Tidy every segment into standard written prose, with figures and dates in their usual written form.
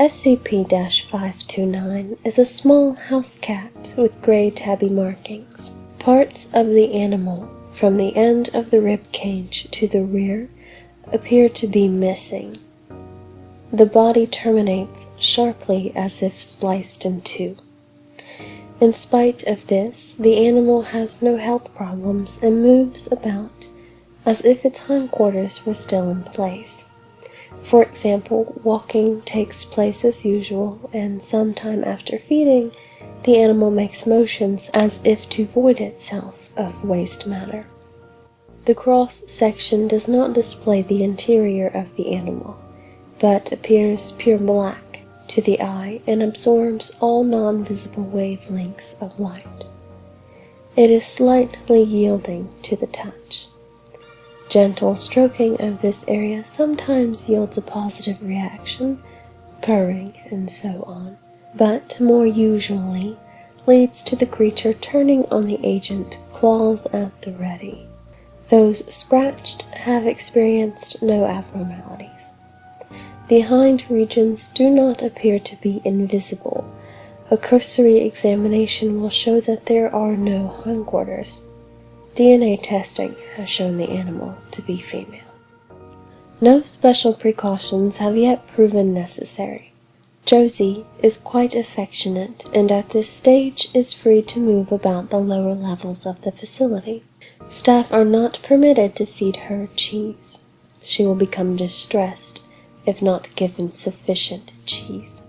SCP-529 is a small house cat with gray tabby markings. Parts of the animal, from the end of the rib cage to the rear, appear to be missing. The body terminates sharply as if sliced in two. In spite of this, the animal has no health problems and moves about as if its hindquarters were still in place. For example, walking takes place as usual, and sometime after feeding, the animal makes motions as if to void itself of waste matter. The cross-section does not display the interior of the animal, but appears pure black to the eye and absorbs all non-visible wavelengths of light. It is slightly yielding to the touch. Gentle stroking of this area sometimes yields a positive reaction, purring and so on, but more usually leads to the creature turning on the agent, claws at the ready. Those scratched have experienced no abnormalities. The hind regions do not appear to be invisible. A cursory examination will show that there are no hindquarters. DNA testing has shown the animal to be female. No special precautions have yet proven necessary. Josie is quite affectionate and at this stage is free to move about the lower levels of the facility. Staff are not permitted to feed her cheese. She will become distressed if not given sufficient cheese.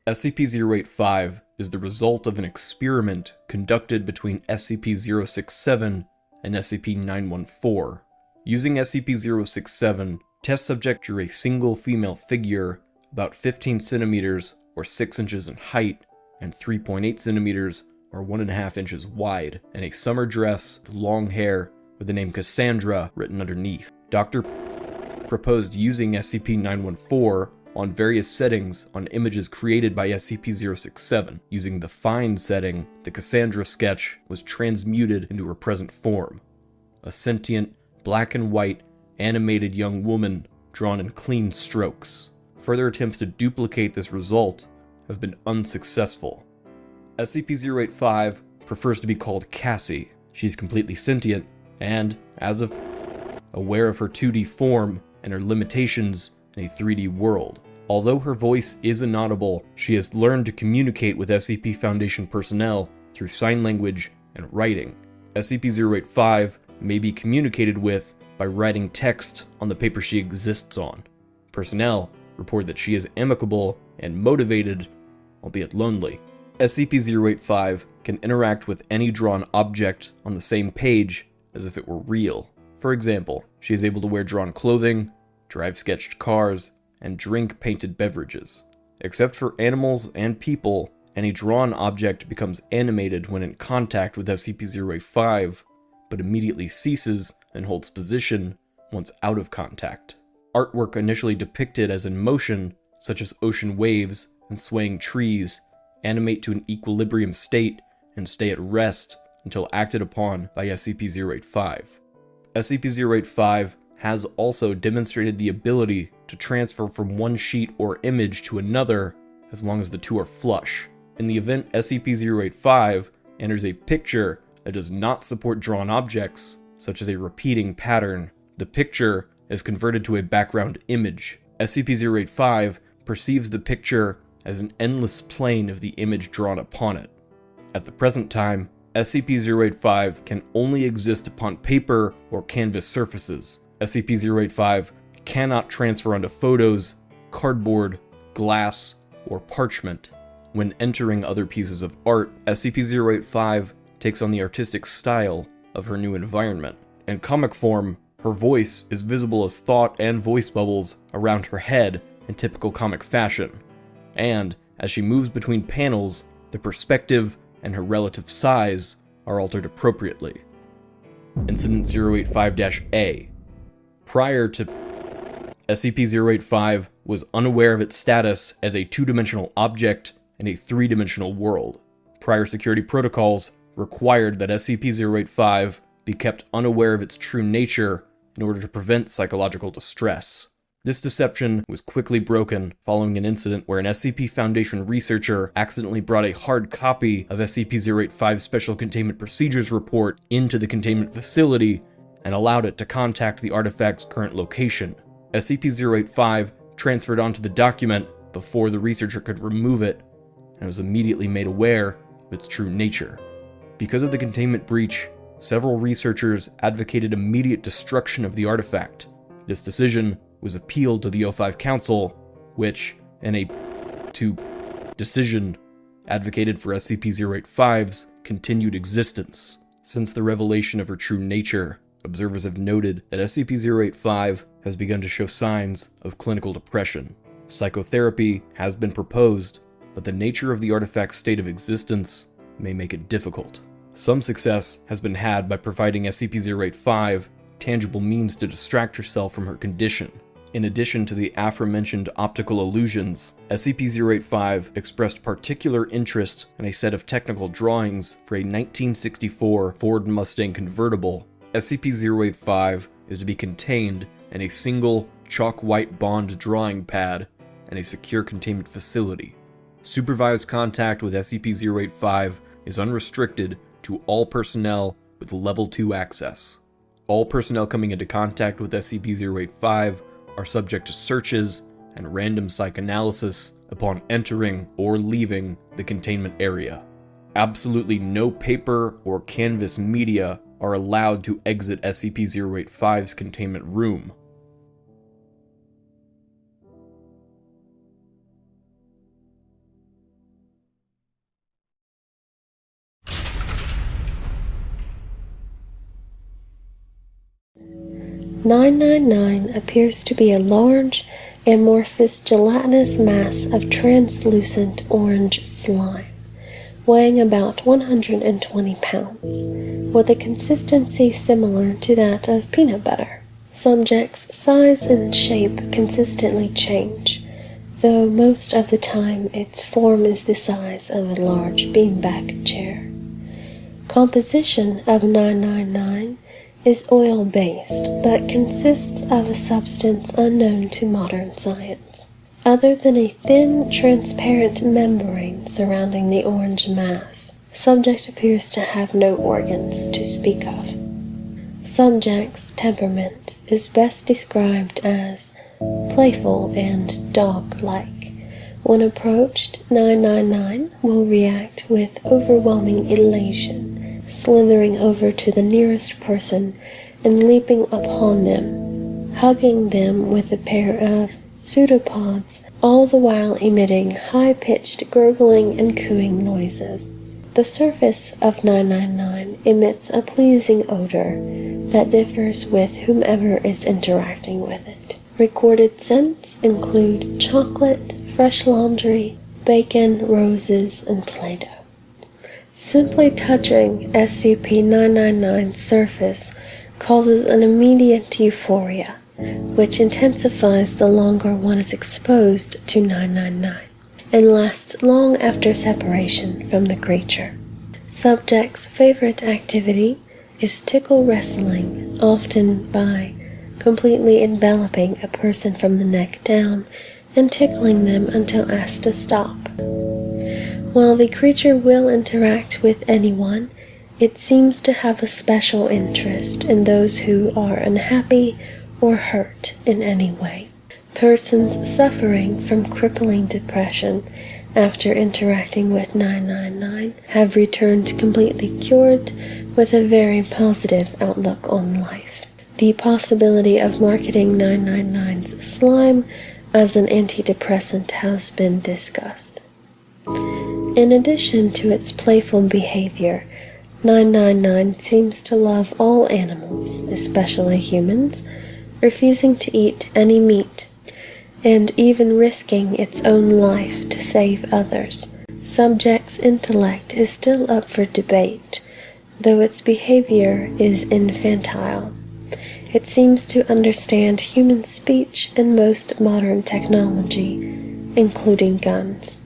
SCP-085 is the result of an experiment conducted between SCP-067 and SCP-914. Using SCP-067, test subject drew a single female figure about 15 centimeters or 6 inches in height and 3.8 centimeters or 1.5 inches wide in a summer dress with long hair with the name Cassandra written underneath. Dr. proposed using SCP-914 on various settings on images created by SCP-067. Using the Find setting, the Cassandra sketch was transmuted into her present form. A sentient, black and white, animated young woman drawn in clean strokes. Further attempts to duplicate this result have been unsuccessful. SCP-085 prefers to be called Cassie. She's completely sentient and, as of aware of her 2D form and her limitations in a 3D world. Although her voice is inaudible, she has learned to communicate with SCP Foundation personnel through sign language and writing. SCP-085 may be communicated with by writing text on the paper she exists on. Personnel report that she is amicable and motivated, albeit lonely. SCP-085 can interact with any drawn object on the same page as if it were real. For example, she is able to wear drawn clothing, drive sketched cars, and drink painted beverages. Except for animals and people, any drawn object becomes animated when in contact with SCP-085, but immediately ceases and holds position once out of contact. Artwork initially depicted as in motion, such as ocean waves and swaying trees, animate to an equilibrium state and stay at rest until acted upon by SCP-085. SCP-085 has also demonstrated the ability to transfer from one sheet or image to another as long as the two are flush. In the event SCP-085 enters a picture that does not support drawn objects, such as a repeating pattern, the picture is converted to a background image. SCP-085 perceives the picture as an endless plane of the image drawn upon it. At the present time, SCP-085 can only exist upon paper or canvas surfaces. SCP-085 cannot transfer onto photos, cardboard, glass, or parchment. When entering other pieces of art, SCP-085 takes on the artistic style of her new environment. In comic form, her voice is visible as thought and voice bubbles around her head in typical comic fashion, and as she moves between panels, the perspective and her relative size are altered appropriately. Incident 085-A. Prior to SCP-085 was unaware of its status as a two-dimensional object in a three-dimensional world. Prior security protocols required that SCP-085 be kept unaware of its true nature in order to prevent psychological distress. This deception was quickly broken following an incident where an SCP Foundation researcher accidentally brought a hard copy of SCP-085's Special Containment Procedures report into the containment facility and allowed it to contact the artifact's current location. SCP-085 transferred onto the document before the researcher could remove it and was immediately made aware of its true nature. Because of the containment breach, several researchers advocated immediate destruction of the artifact. This decision was appealed to the O5 Council, which, in a decision, advocated for SCP-085's continued existence. Since the revelation of her true nature, observers have noted that SCP-085 has begun to show signs of clinical depression. Psychotherapy has been proposed, but the nature of the artifact's state of existence may make it difficult. Some success has been had by providing SCP-085 tangible means to distract herself from her condition. In addition to the aforementioned optical illusions, SCP-085 expressed particular interest in a set of technical drawings for a 1964 Ford Mustang convertible. SCP-085 is to be contained in a single chalk-white bond drawing pad in a secure containment facility. Supervised contact with SCP-085 is unrestricted to all personnel with Level 2 access. All personnel coming into contact with SCP-085 are subject to searches and random psychoanalysis upon entering or leaving the containment area. Absolutely no paper or canvas media are allowed to exit SCP-085's containment room. (999) appears to be a large, amorphous, gelatinous mass of translucent orange slime, weighing about 120 pounds, with a consistency similar to that of peanut butter. Subject's size and shape consistently change, though most of the time its form is the size of a large beanbag chair. Composition of 999 is oil-based, but consists of a substance unknown to modern science. Other than a thin, transparent membrane surrounding the orange mass, subject appears to have no organs to speak of. Subject's temperament is best described as playful and dog-like. When approached, 999 will react with overwhelming elation, slithering over to the nearest person and leaping upon them, hugging them with a pair of pseudopods, all the while emitting high-pitched gurgling and cooing noises. The surface of 999 emits a pleasing odor that differs with whomever is interacting with it. Recorded scents include chocolate, fresh laundry, bacon, roses, and Play-Doh. Simply touching SCP-999's surface causes an immediate euphoria, which intensifies the longer one is exposed to 999, and lasts long after separation from the creature. Subject's favorite activity is tickle wrestling, often by completely enveloping a person from the neck down and tickling them until asked to stop. While the creature will interact with anyone, it seems to have a special interest in those who are unhappy or hurt in any way. Persons suffering from crippling depression after interacting with 999 have returned completely cured with a very positive outlook on life. The possibility of marketing 999's slime as an antidepressant has been discussed. In addition to its playful behavior, 999 seems to love all animals, especially humans, refusing to eat any meat, and even risking its own life to save others. Subject's intellect is still up for debate, though its behavior is infantile. It seems to understand human speech and most modern technology, including guns.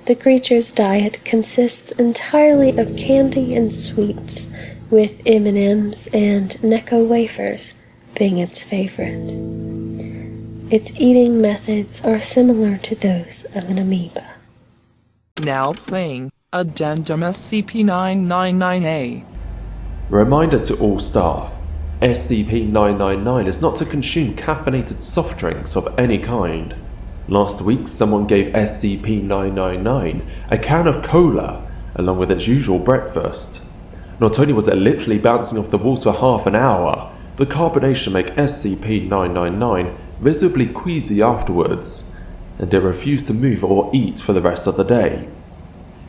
The creature's diet consists entirely of candy and sweets, with M&Ms and Necco wafers being its favorite. Its eating methods are similar to those of an amoeba. Now playing Addendum SCP-999-A. Reminder to all staff, SCP-999 is not to consume caffeinated soft drinks of any kind. Last week someone gave SCP-999 a can of cola along with its usual breakfast. Not only was it literally bouncing off the walls for half an hour, the carbonation made SCP-999 visibly queasy afterwards, and it refused to move or eat for the rest of the day.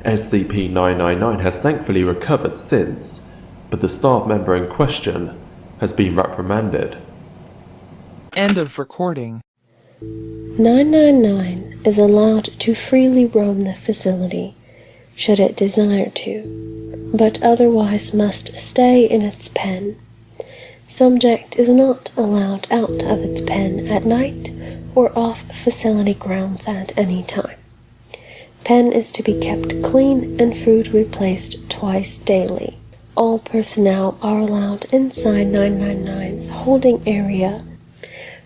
SCP-999 has thankfully recovered since, but the staff member in question has been reprimanded. End of recording. 999 is allowed to freely roam the facility, should it desire to, but otherwise must stay in its pen. Subject is not allowed out of its pen at night or off facility grounds at any time. Pen is to be kept clean and food replaced twice daily. All personnel are allowed inside 999's holding area.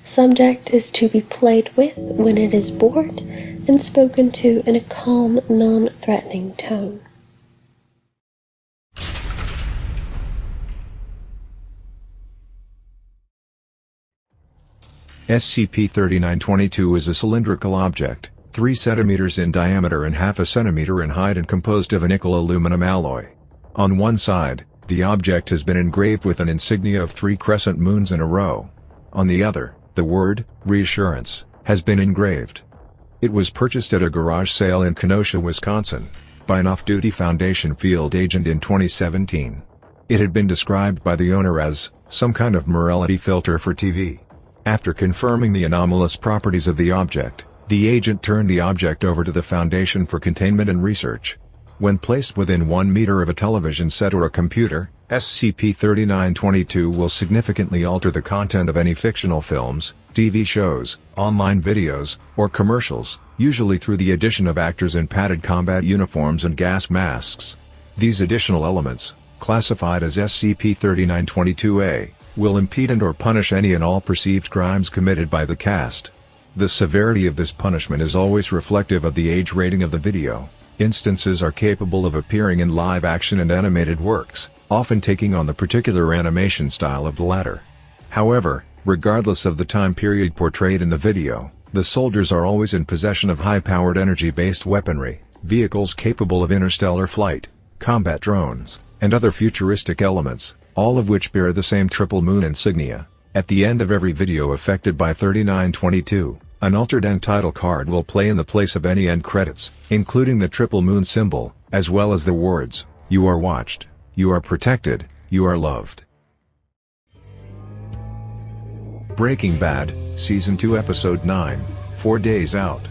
Subject is to be played with when it is bored and spoken to in a calm, non-threatening tone. SCP-3922 is a cylindrical object, 3 cm in diameter and half a centimeter in height and composed of a nickel-aluminum alloy. On one side, the object has been engraved with an insignia of 3 crescent moons in a row. On the other, the word, Reassurance, has been engraved. It was purchased at a garage sale in Kenosha, Wisconsin, by an off-duty Foundation field agent in 2017. It had been described by the owner as, some kind of morality filter for TV. After confirming the anomalous properties of the object, the agent turned the object over to the Foundation for containment and research. When placed within 1 meter of a television set or a computer, SCP-3922 will significantly alter the content of any fictional films, TV shows, online videos, or commercials, usually through the addition of actors in padded combat uniforms and gas masks. These additional elements, classified as SCP-3922-A, will impede and/or punish any and all perceived crimes committed by the cast. The severity of this punishment is always reflective of the age rating of the video. Instances are capable of appearing in live-action and animated works, often taking on the particular animation style of the latter. However, regardless of the time period portrayed in the video, the soldiers are always in possession of high-powered energy-based weaponry, vehicles capable of interstellar flight, combat drones, and other futuristic elements, all of which bear the same triple moon insignia. At the end of every video affected by 3922, an altered end title card will play in the place of any end credits, including the triple moon symbol, as well as the words, "You are watched, you are protected, you are loved." Breaking Bad, Season 2 Episode 9, 4 Days Out.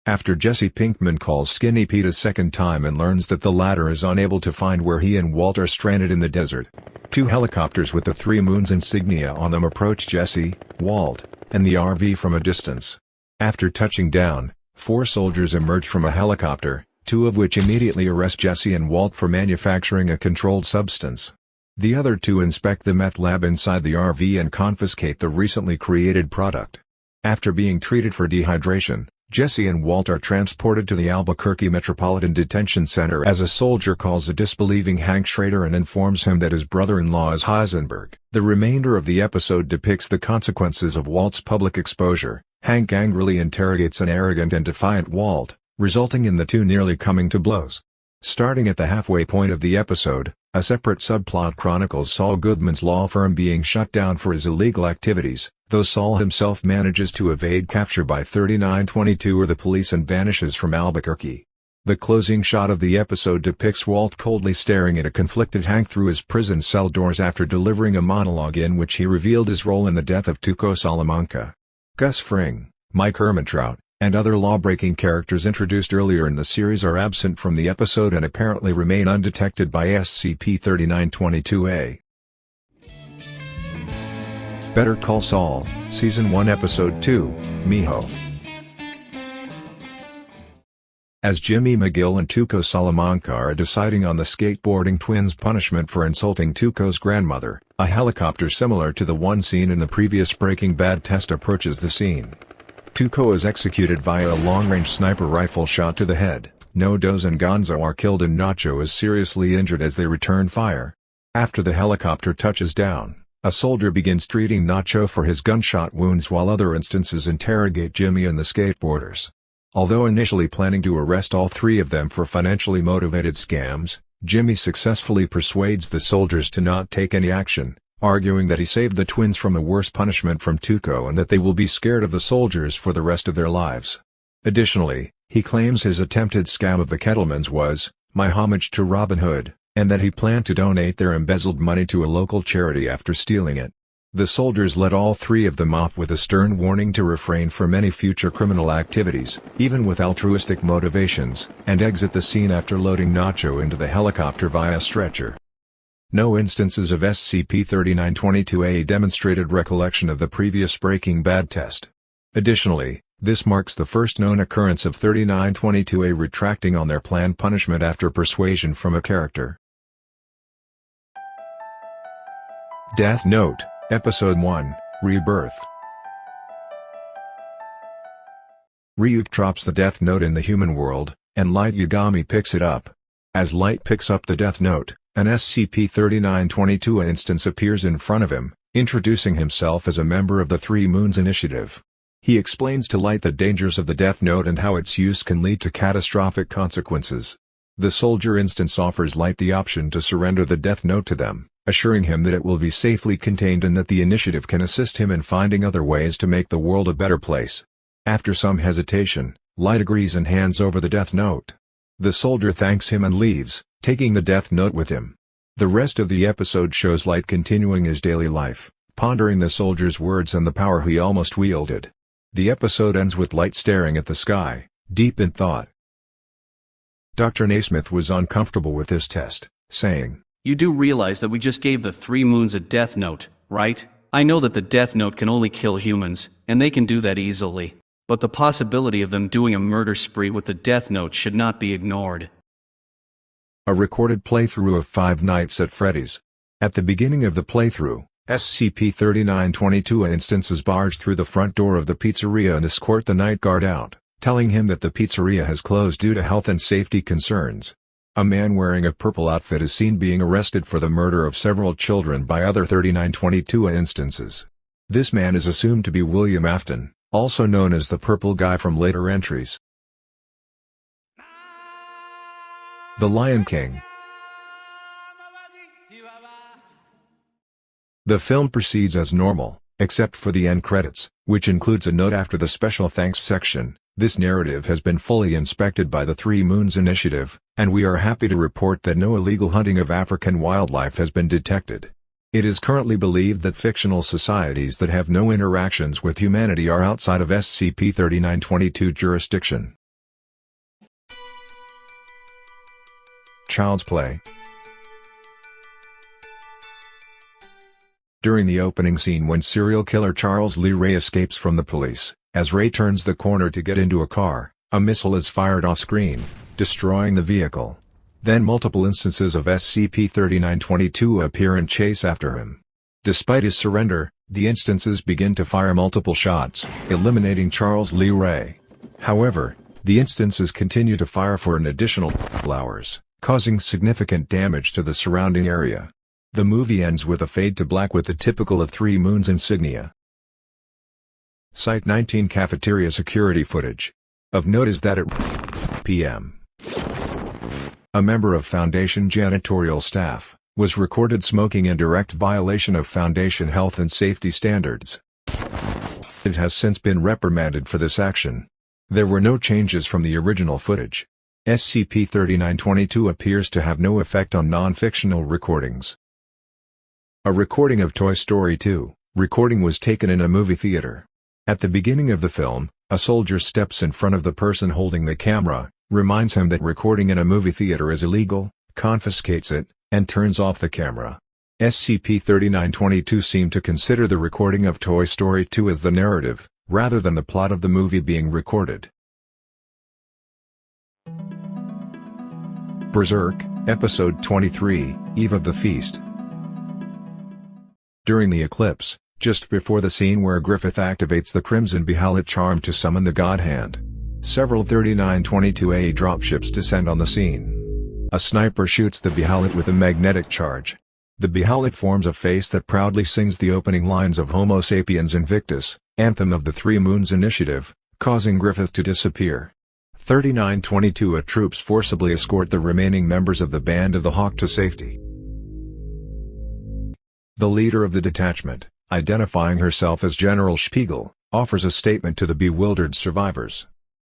After Jesse Pinkman calls Skinny Pete a second time and learns that the latter is unable to find where he and Walt are stranded in the desert, 2 helicopters with the 3 moons insignia on them approach Jesse, Walt, and the RV from a distance. After touching down, 4 soldiers emerge from a helicopter, 2 of which immediately arrest Jesse and Walt for manufacturing a controlled substance. The other 2 inspect the meth lab inside the RV and confiscate the recently created product. After being treated for dehydration, Jesse and Walt are transported to the Albuquerque Metropolitan Detention Center as a soldier calls a disbelieving Hank Schrader and informs him that his brother-in-law is Heisenberg. The remainder of the episode depicts the consequences of Walt's public exposure. Hank angrily interrogates an arrogant and defiant Walt, resulting in the 2 nearly coming to blows. Starting at the halfway point of the episode, a separate subplot chronicles Saul Goodman's law firm being shut down for his illegal activities, though Saul himself manages to evade capture by 3922 or the police and vanishes from Albuquerque. The closing shot of the episode depicts Walt coldly staring at a conflicted Hank through his prison cell doors after delivering a monologue in which he revealed his role in the death of Tuco Salamanca. Gus Fring, Mike Ehrmantraut, and other law-breaking characters introduced earlier in the series are absent from the episode and apparently remain undetected by SCP-3922-A. Better Call Saul, Season 1 Episode 2, Miho. As Jimmy McGill and Tuco Salamanca are deciding on the skateboarding twins' punishment for insulting Tuco's grandmother, a helicopter similar to the one seen in the previous Breaking Bad test approaches the scene. Tuco is executed via a long-range sniper rifle shot to the head. Nodos and Gonzo are killed and Nacho is seriously injured as they return fire. After the helicopter touches down, a soldier begins treating Nacho for his gunshot wounds while other instances interrogate Jimmy and the skateboarders. Although initially planning to arrest all three of them for financially motivated scams, Jimmy successfully persuades the soldiers to not take any action, arguing that he saved the twins from a worse punishment from Tuco and that they will be scared of the soldiers for the rest of their lives. Additionally, he claims his attempted scam of the Kettlemans was my homage to Robin Hood, and that he planned to donate their embezzled money to a local charity after stealing it. The soldiers let all three of them off with a stern warning to refrain from any future criminal activities, even with altruistic motivations, and exit the scene after loading Nacho into the helicopter via stretcher. No instances of SCP-3922-A demonstrated recollection of the previous Breaking Bad test. Additionally, this marks the first known occurrence of 3922-A retracting on their planned punishment after persuasion from a character. Death Note, Episode 1, Rebirth. Ryuk drops the Death Note in the human world, and Light Yagami picks it up. As Light picks up the Death Note, an SCP-3922-A instance appears in front of him, introducing himself as a member of the Three Moons Initiative. He explains to Light the dangers of the Death Note and how its use can lead to catastrophic consequences. The soldier instance offers Light the option to surrender the Death Note to them, assuring him that it will be safely contained and that the initiative can assist him in finding other ways to make the world a better place. After some hesitation, Light agrees and hands over the Death Note. The soldier thanks him and leaves, taking the Death Note with him. The rest of the episode shows Light continuing his daily life, pondering the soldier's words and the power he almost wielded. The episode ends with Light staring at the sky, deep in thought. Dr. Naismith was uncomfortable with this test, saying, "You do realize that we just gave the Three Moons a Death Note, right? I know that the Death Note can only kill humans, and they can do that easily. But the possibility of them doing a murder spree with the Death Note should not be ignored." A recorded playthrough of Five Nights at Freddy's. At the beginning of the playthrough, SCP-3922-A instances barge through the front door of the pizzeria and escort the night guard out, telling him that the pizzeria has closed due to health and safety concerns. A man wearing a purple outfit is seen being arrested for the murder of several children by other 3922-A instances. This man is assumed to be William Afton, also known as the Purple Guy from later entries. The Lion King. The film proceeds as normal, except for the end credits, which includes a note after the special thanks section. This narrative has been fully inspected by the Three Moons Initiative, and we are happy to report that no illegal hunting of African wildlife has been detected. It is currently believed that fictional societies that have no interactions with humanity are outside of SCP-3922 jurisdiction. Child's Play. During the opening scene when serial killer Charles Lee Ray escapes from the police, as Ray turns the corner to get into a car, a missile is fired off-screen, destroying the vehicle. Then multiple instances of SCP-3922 appear and chase after him. Despite his surrender, the instances begin to fire multiple shots, eliminating Charles Lee Ray. However, the instances continue to fire for an additional hours, causing significant damage to the surrounding area. The movie ends with a fade to black with the typical of Three Moons insignia. Site-19 cafeteria security footage. Of note is that at p.m. a member of Foundation janitorial staff was recorded smoking in direct violation of Foundation health and safety standards. It has since been reprimanded for this action. There were no changes from the original footage. SCP-3922 appears to have no effect on non-fictional recordings. A recording of Toy Story 2. Recording was taken in a movie theater. At the beginning of the film, a soldier steps in front of the person holding the camera, reminds him that recording in a movie theater is illegal, confiscates it, and turns off the camera. SCP-3922 seemed to consider the recording of Toy Story 2 as the narrative, rather than the plot of the movie being recorded. Berserk, Episode 23, Eve of the Feast. During the eclipse, just before the scene where Griffith activates the Crimson Behalit charm to summon the God Hand, several 3922A dropships descend on the scene. A sniper shoots the Behalit with a magnetic charge. The Behalit forms a face that proudly sings the opening lines of Homo sapiens Invictus, anthem of the Three Moons Initiative, causing Griffith to disappear. 3922A troops forcibly escort the remaining members of the Band of the Hawk to safety. The leader of the detachment, identifying herself as General Spiegel, offers a statement to the bewildered survivors.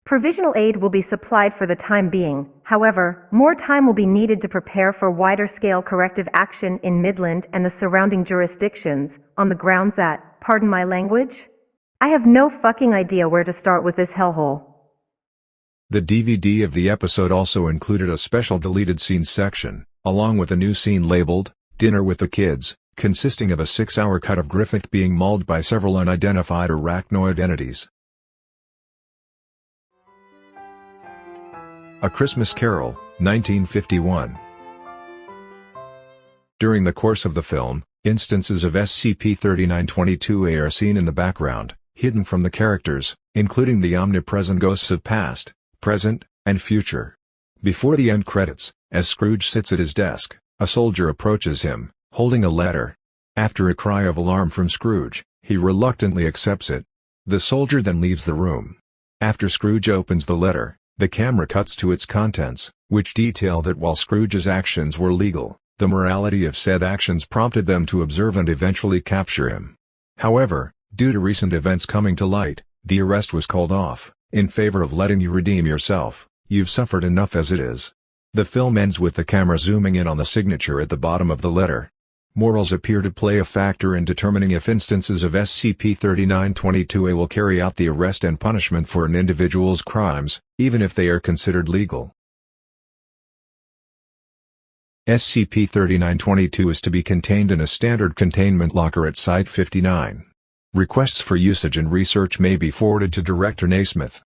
Provisional aid will be supplied for the time being. However, more time will be needed to prepare for wider-scale corrective action in Midland and the surrounding jurisdictions, on the grounds that, pardon my language, I have no fucking idea where to start with this hellhole. The DVD of the episode also included a special deleted scenes section, along with a new scene labeled, Dinner with the Kids, consisting of a 6-hour cut of Griffith being mauled by several unidentified arachnoid entities. A Christmas Carol, 1951. During the course of the film, instances of SCP-3922A are seen in the background, hidden from the characters, including the omnipresent ghosts of past, present, and future. Before the end credits, as Scrooge sits at his desk, a soldier approaches him, holding a letter. After a cry of alarm from Scrooge, he reluctantly accepts it. The soldier then leaves the room. After Scrooge opens the letter, the camera cuts to its contents, which detail that while Scrooge's actions were legal, the morality of said actions prompted them to observe and eventually capture him. However, due to recent events coming to light, the arrest was called off, in favor of letting you redeem yourself. You've suffered enough as it is. The film ends with the camera zooming in on the signature at the bottom of the letter. Morals appear to play a factor in determining if instances of SCP-3922A will carry out the arrest and punishment for an individual's crimes, even if they are considered legal. SCP-3922 is to be contained in a standard containment locker at Site 59. Requests for usage and research may be forwarded to Director Naismith.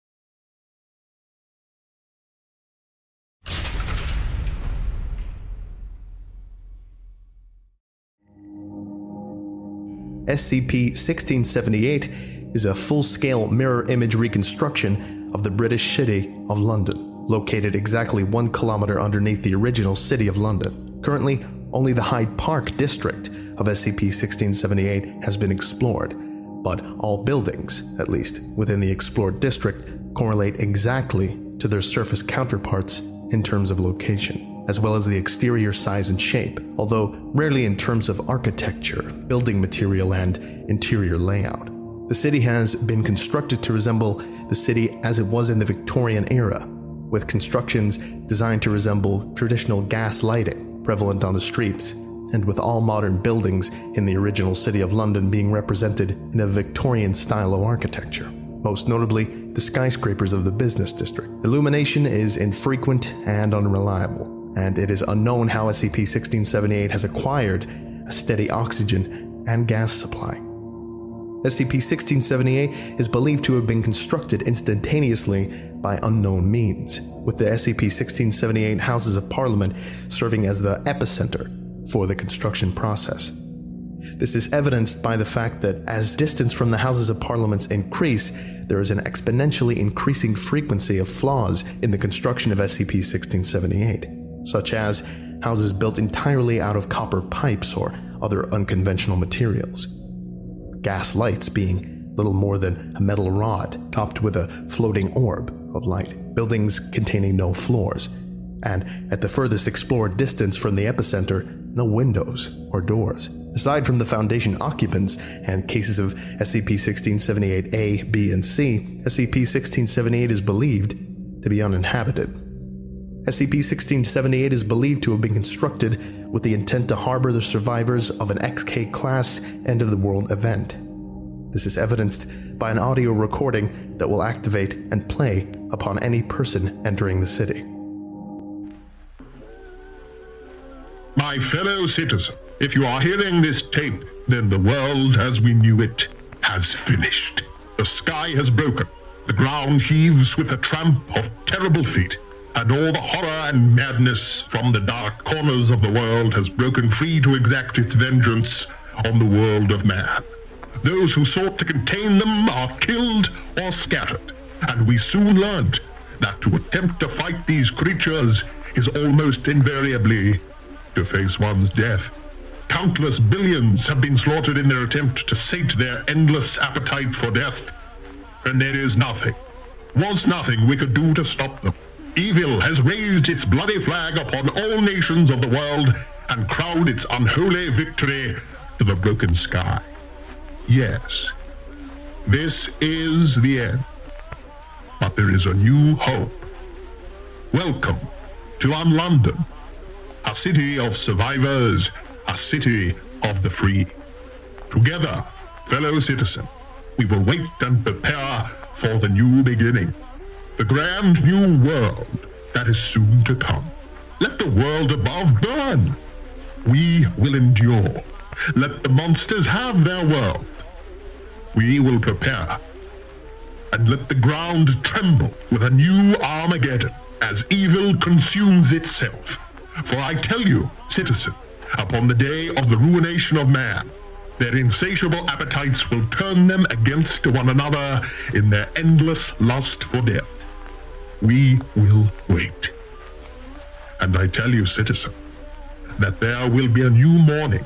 SCP-1678 is a full-scale mirror image reconstruction of the British city of London, located exactly 1 kilometer underneath the original city of London. Currently, only the Hyde Park district of SCP-1678 has been explored, but all buildings, at least within the explored district, correlate exactly to their surface counterparts in terms of location, as well as the exterior size and shape, although rarely in terms of architecture, building material, and interior layout. The city has been constructed to resemble the city as it was in the Victorian era, with constructions designed to resemble traditional gas lighting prevalent on the streets, and with all modern buildings in the original city of London being represented in a Victorian style of architecture, most notably the skyscrapers of the business district. Illumination is infrequent and unreliable, and it is unknown how SCP-1678 has acquired a steady oxygen and gas supply. SCP-1678 is believed to have been constructed instantaneously by unknown means, with the SCP-1678 Houses of Parliament serving as the epicenter for the construction process. This is evidenced by the fact that as distance from the Houses of Parliament increase, there is an exponentially increasing frequency of flaws in the construction of SCP-1678. Such as houses built entirely out of copper pipes or other unconventional materials. Gas lights being little more than a metal rod topped with a floating orb of light. Buildings containing no floors, and at the furthest explored distance from the epicenter, no windows or doors. Aside from the Foundation occupants and cases of SCP-1678-A, B, and C, SCP-1678 is believed to be uninhabited. SCP-1678 is believed to have been constructed with the intent to harbor the survivors of an XK-class end-of-the-world event. This is evidenced by an audio recording that will activate and play upon any person entering the city. My fellow citizen, if you are hearing this tape, then the world as we knew it has finished. The sky has broken. The ground heaves with the tramp of terrible feet. and all the horror and madness from the dark corners of the world has broken free to exact its vengeance on the world of man. Those who sought to contain them are killed or scattered, and we soon learned that to attempt to fight these creatures is almost invariably to face one's death. Countless billions have been slaughtered in their attempt to sate their endless appetite for death, and there is nothing, was nothing we could do to stop them. Evil has raised its bloody flag upon all nations of the world and crowned its unholy victory to the broken sky. Yes, this is the end, but there is a new hope. Welcome to London, a city of survivors, a city of the free. Together, fellow citizen, we will wait and prepare for the new beginning, the grand new world that is soon to come. Let the world above burn. We will endure. Let the monsters have their world. We will prepare. And let the ground tremble with a new Armageddon as evil consumes itself. For I tell you, citizen, upon the day of the ruination of man, their insatiable appetites will turn them against one another in their endless lust for death. We will wait. And I tell you, citizen, that there will be a new morning,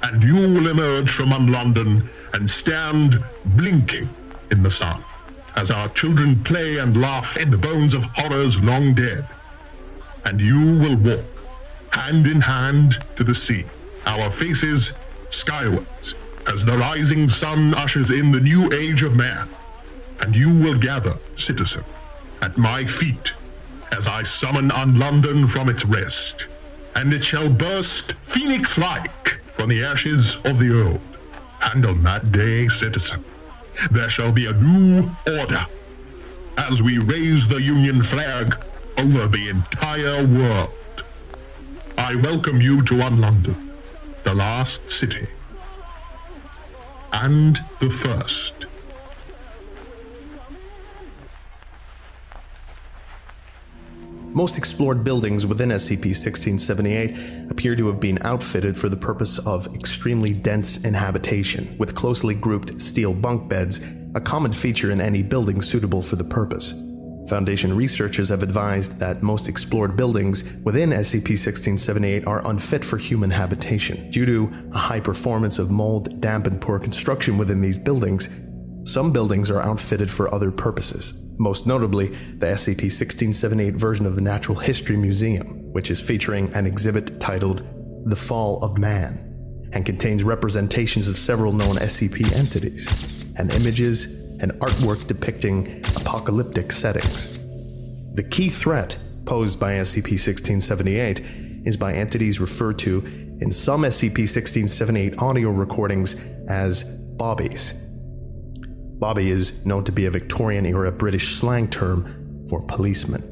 and you will emerge from London and stand blinking in the sun, as our children play and laugh in the bones of horrors long dead. And you will walk, hand in hand to the sea, our faces skywards, as the rising sun ushers in the new age of man. And you will gather, citizen, at my feet, as I summon London from its rest, and it shall burst phoenix-like from the ashes of the old. And on that day, citizen, there shall be a new order, as we raise the Union flag over the entire world. I welcome you to London, the last city, and the first. Most explored buildings within SCP-1678 appear to have been outfitted for the purpose of extremely dense inhabitation, with closely grouped steel bunk beds, a common feature in any building suitable for the purpose. Foundation researchers have advised that most explored buildings within SCP-1678 are unfit for human habitation. Due to a high performance of mold, damp, and poor construction within these buildings, some buildings are outfitted for other purposes. Most notably, the SCP-1678 version of the Natural History Museum, which is featuring an exhibit titled The Fall of Man, and contains representations of several known SCP entities, and images and artwork depicting apocalyptic settings. The key threat posed by SCP-1678 is by entities referred to in some SCP-1678 audio recordings as bobbies. Bobby is known to be a Victorian-era British slang term for policeman,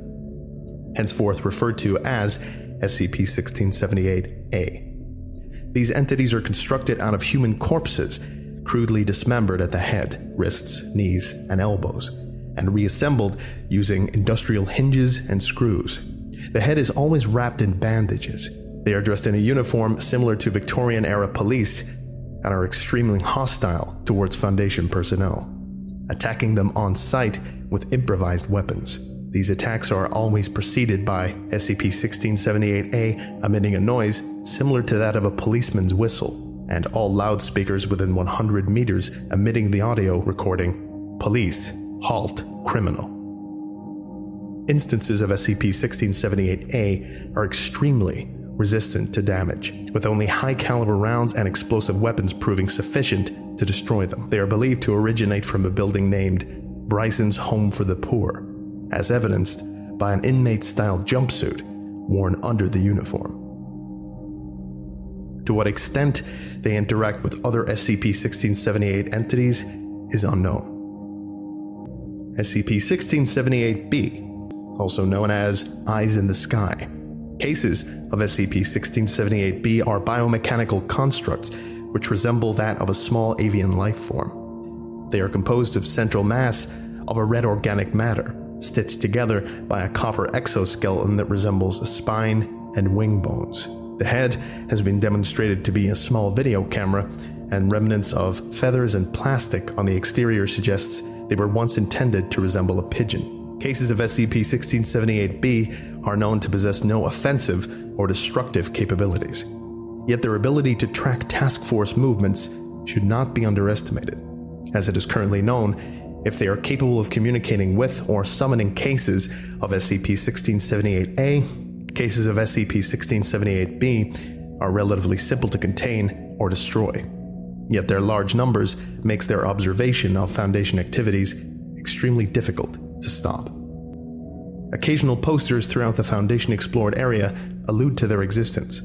henceforth referred to as SCP-1678-A. These entities are constructed out of human corpses, crudely dismembered at the head, wrists, knees, and elbows, and reassembled using industrial hinges and screws. The head is always wrapped in bandages. They are dressed in a uniform similar to Victorian-era police and are extremely hostile towards Foundation personnel, attacking them on sight with improvised weapons. These attacks are always preceded by SCP-1678-A emitting a noise similar to that of a policeman's whistle, and all loudspeakers within 100 meters emitting the audio recording, "Police, halt, criminal." Instances of SCP-1678-A are extremely resistant to damage, with only high-caliber rounds and explosive weapons proving sufficient to destroy them. They are believed to originate from a building named Bryson's Home for the Poor, as evidenced by an inmate-style jumpsuit worn under the uniform. To what extent they interact with other SCP-1678 entities is unknown. SCP-1678-B, also known as Eyes in the Sky. Cases of SCP-1678-B are biomechanical constructs which resemble that of a small avian life form. They are composed of central mass of a red organic matter, stitched together by a copper exoskeleton that resembles a spine and wing bones. The head has been demonstrated to be a small video camera, and remnants of feathers and plastic on the exterior suggests they were once intended to resemble a pigeon. Cases of SCP-1678-B are known to possess no offensive or destructive capabilities. Yet their ability to track task force movements should not be underestimated. As it is currently known, if they are capable of communicating with or summoning cases of SCP-1678-A, cases of SCP-1678-B are relatively simple to contain or destroy. Yet their large numbers makes their observation of Foundation activities extremely difficult to stop. Occasional posters throughout the Foundation explored area allude to their existence.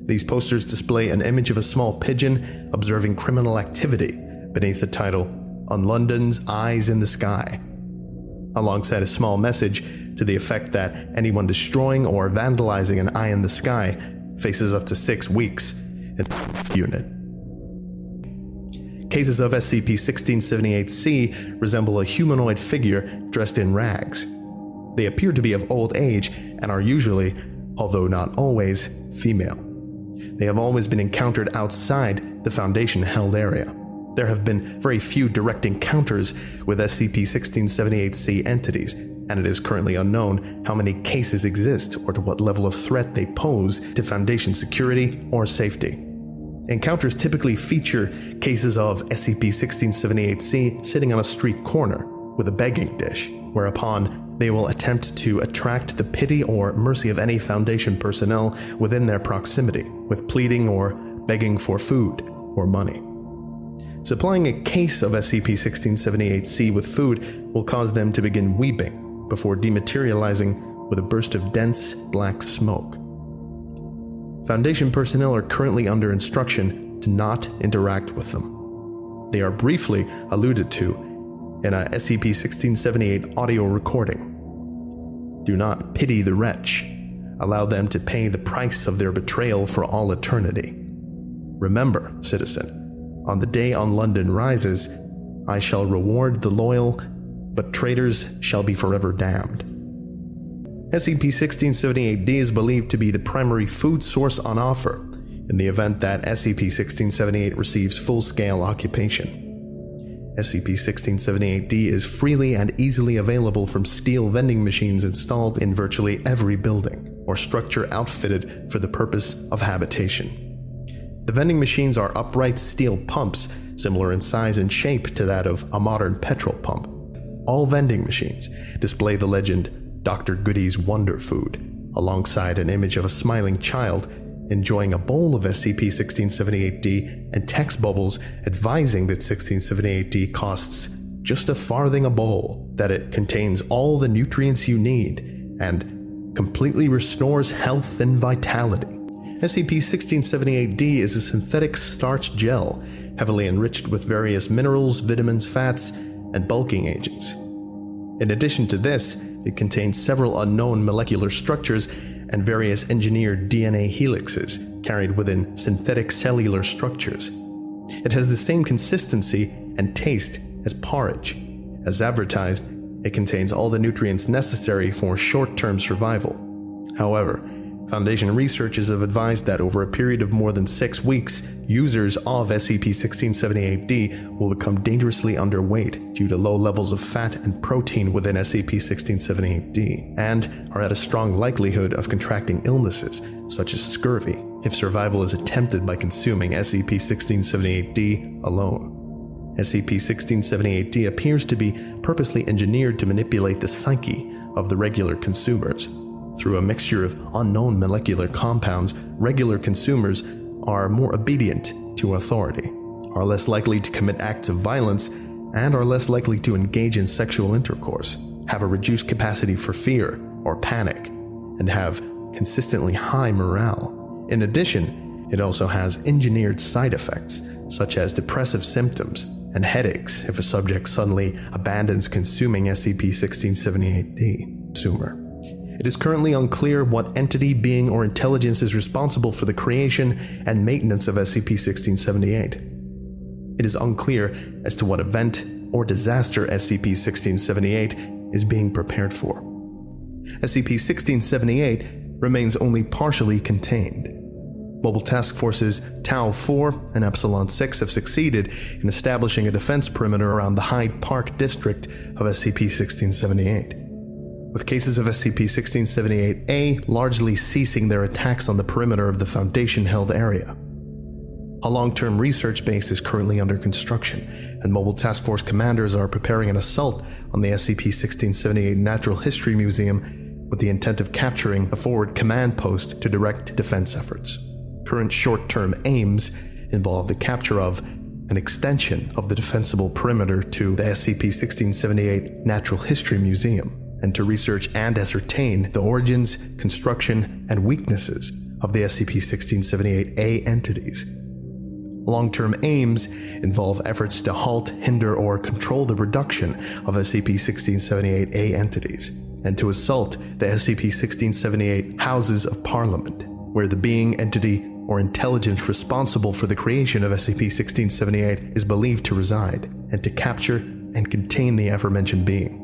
These posters display an image of a small pigeon observing criminal activity beneath the title, "On London's Eyes in the Sky," alongside a small message to the effect that anyone destroying or vandalizing an eye in the sky faces up to 6 weeks in unit. Cases of SCP-1678-C resemble a humanoid figure dressed in rags. They appear to be of old age and are usually, although not always, female. They have always been encountered outside the Foundation-held area. There have been very few direct encounters with SCP-1678-C entities, and it is currently unknown how many cases exist or to what level of threat they pose to Foundation security or safety. Encounters typically feature cases of SCP-1678-C sitting on a street corner with a begging dish, whereupon they will attempt to attract the pity or mercy of any Foundation personnel within their proximity, with pleading or begging for food or money. Supplying a case of SCP-1678-C with food will cause them to begin weeping before dematerializing with a burst of dense black smoke. Foundation personnel are currently under instruction to not interact with them. They are briefly alluded to in a SCP-1678 audio recording. Do not pity the wretch. Allow them to pay the price of their betrayal for all eternity. Remember, citizen, on the day on London rises, I shall reward the loyal, but traitors shall be forever damned. SCP-1678-D is believed to be the primary food source on offer in the event that SCP-1678 receives full-scale occupation. SCP-1678-D is freely and easily available from steel vending machines installed in virtually every building or structure outfitted for the purpose of habitation. The vending machines are upright steel pumps, similar in size and shape to that of a modern petrol pump. All vending machines display the legend, Dr. Goody's Wonder Food, alongside an image of a smiling child enjoying a bowl of SCP-1678-D and text bubbles advising that 1678-D costs just a farthing a bowl, that it contains all the nutrients you need, and completely restores health and vitality. SCP-1678-D is a synthetic starch gel, heavily enriched with various minerals, vitamins, fats, and bulking agents. In addition to this, it contains several unknown molecular structures and various engineered DNA helixes carried within synthetic cellular structures. It has the same consistency and taste as porridge. As advertised, it contains all the nutrients necessary for short-term survival. However, Foundation researchers have advised that over a period of more than 6 weeks, users of SCP-1678-D will become dangerously underweight due to low levels of fat and protein within SCP-1678-D, and are at a strong likelihood of contracting illnesses such as scurvy if survival is attempted by consuming SCP-1678-D alone. SCP-1678-D appears to be purposely engineered to manipulate the psyche of the regular consumers. Through a mixture of unknown molecular compounds, regular consumers are more obedient to authority, are less likely to commit acts of violence, and are less likely to engage in sexual intercourse, have a reduced capacity for fear or panic, and have consistently high morale. In addition, it also has engineered side effects, such as depressive symptoms and headaches if a subject suddenly abandons consuming SCP-1678-D. Consumer. It is currently unclear what entity, being, or intelligence is responsible for the creation and maintenance of SCP-1678. It is unclear as to what event or disaster SCP-1678 is being prepared for. SCP-1678 remains only partially contained. Mobile Task Forces Tau-4 and Epsilon-6 have succeeded in establishing a defense perimeter around the Hyde Park district of SCP-1678, with cases of SCP-1678-A largely ceasing their attacks on the perimeter of the Foundation-held area. A long-term research base is currently under construction, and Mobile Task Force commanders are preparing an assault on the SCP-1678 Natural History Museum with the intent of capturing a forward command post to direct defense efforts. Current short-term aims involve the capture of an extension of the defensible perimeter to the SCP-1678 Natural History Museum, and to research and ascertain the origins, construction, and weaknesses of the SCP-1678-A entities. Long-term aims involve efforts to halt, hinder, or control the reduction of SCP-1678-A entities, and to assault the SCP-1678 Houses of Parliament, where the being, entity, or intelligence responsible for the creation of SCP-1678 is believed to reside, and to capture and contain the aforementioned being.